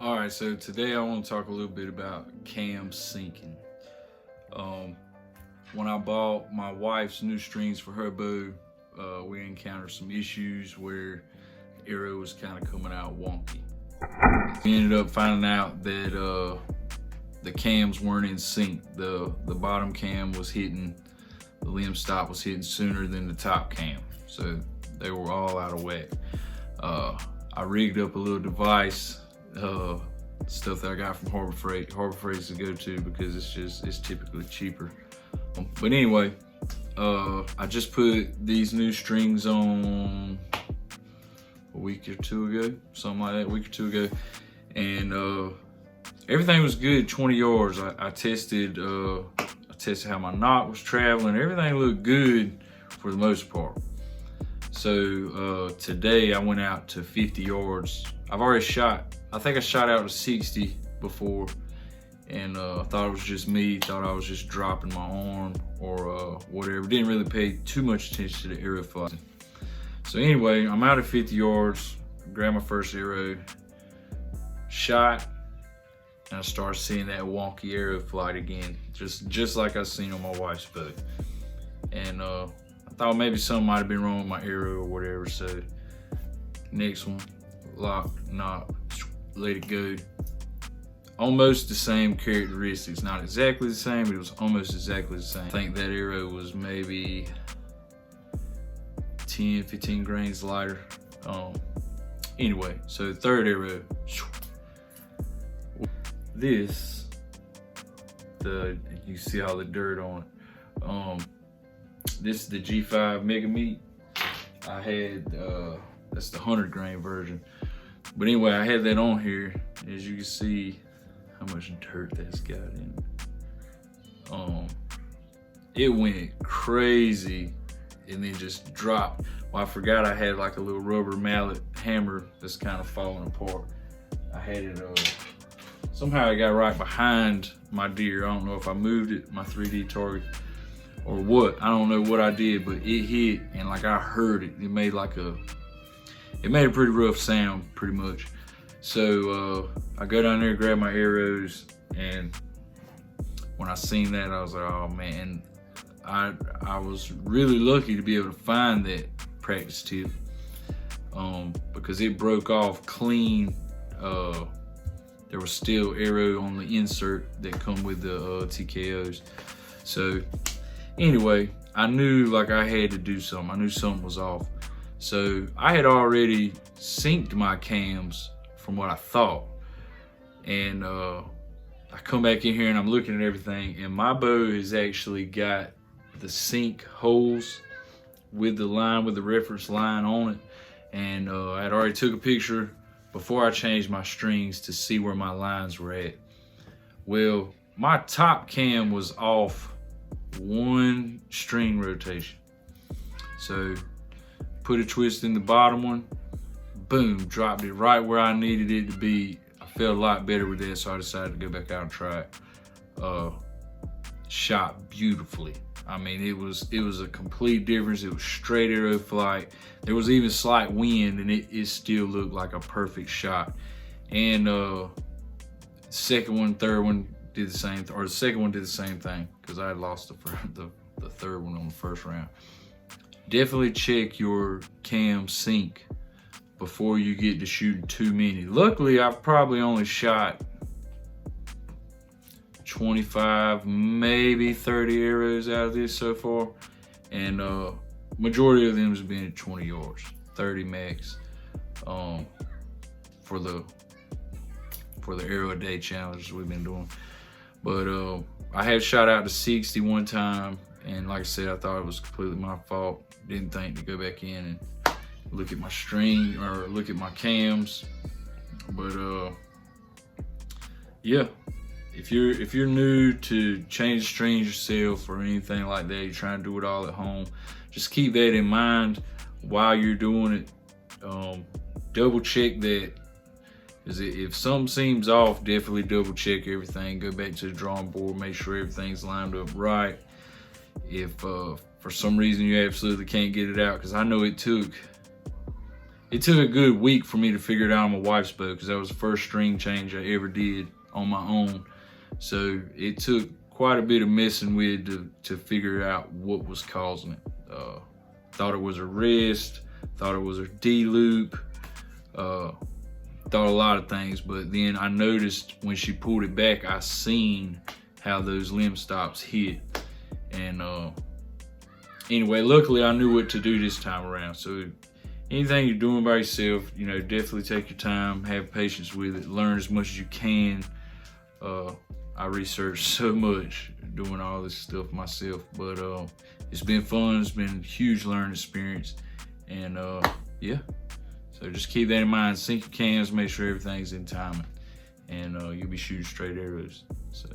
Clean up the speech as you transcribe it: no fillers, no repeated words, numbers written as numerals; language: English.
All right, so today I want to talk a little bit about cam sinking. When I bought my wife's new strings for her bow, we encountered some issues where the arrow was kind of coming out wonky. We ended up finding out that the cams weren't in sync. The bottom cam was hitting, the limb stop was hitting sooner than the top cam, so they were all out of whack. I rigged up a little device, stuff that I got from Harbor Freight. Harbor Freight's to go to because it's typically cheaper. But anyway, I just put these new strings on a week or two ago, something like that, a week or two ago, and everything was good. 20 yards. I tested how my knot was traveling. Everything looked good for the most part. So today I went out to 50 yards. I've already shot, I think I shot out to 60 before, and I thought it was just me, thought I was just dropping my arm or whatever. Didn't really pay too much attention to the arrow flight. So anyway, I'm out at 50 yards, grabbed my first arrow, shot, and I started seeing that wonky arrow flight again, just like I seen on my wife's bow. And I thought maybe something might have been wrong with my arrow or whatever, so next one, lock, knot, let it go. Almost the same characteristics, not exactly the same, but it was almost exactly the same. I think that arrow was maybe 10, 15 grains lighter. Anyway, so third arrow, this, you see all the dirt on it. This is the G5 Mega Meat. I had, that's the 100 grain version. But anyway, I had that on here. As you can see how much dirt that's got in it. It went crazy and then just dropped. Well, I forgot I had like a little rubber mallet hammer that's kind of falling apart. I had it, somehow I got right behind my deer. I don't know if I moved it, my 3D target, or what. I don't know what I did, but it hit and like I heard it. It made a pretty rough sound, pretty much. So I go down there, grab my arrows, and when I seen that, I was like, oh man. I was really lucky to be able to find that practice tip, because it broke off clean. There was still arrow on the insert that come with the TKOs. So anyway, I knew like I had to do something. I knew something was off. So I had already synced my cams from what I thought. And I come back in here and I'm looking at everything, and my bow has actually got the sync holes with the line, with the reference line on it. And I had already took a picture before I changed my strings to see where my lines were at. Well, my top cam was off one string rotation. So put a twist in the bottom one, boom, dropped it right where I needed it to be. I felt a lot better with that, so I decided to go back out and try it. Shot beautifully. I mean, it was a complete difference. It was straight arrow flight. There was even slight wind, and it still looked like a perfect shot. And second one, third one did the same, or the second one did the same thing, because I had lost the third one on the first round. Definitely check your cam sync before you get to shooting too many. Luckily, I've probably only shot 25, maybe 30 arrows out of this so far, and majority of them has been at 20 yards, 30 max, for the arrow a day challenges we've been doing. But I had shot out to 60 one time, and like I said, I thought it was completely my fault. Didn't think to go back in and look at my string or look at my cams. But yeah, if you're new to change strings yourself or anything like that, you're trying to do it all at home, just keep that in mind while you're doing it. Double check that, because if something seems off, definitely double check everything. Go back to the drawing board, make sure everything's lined up right. If for some reason you absolutely can't get it out, because I know it took it took a good week for me to figure it out on my wife's bow, because that was the first string change I ever did on my own. So it took quite a bit of messing with to figure out what was causing it. Thought it was a wrist, thought it was a D loop, thought a lot of things, but then I noticed when she pulled it back, I seen how those limb stops hit. And anyway, luckily I knew what to do this time around. So anything you're doing by yourself, you know, definitely take your time, have patience with it, learn as much as you can. I researched so much doing all this stuff myself, but it's been fun. It's been a huge learning experience, and yeah. So just keep that in mind. Sync your cams, make sure everything's in timing, and you'll be shooting straight arrows. So.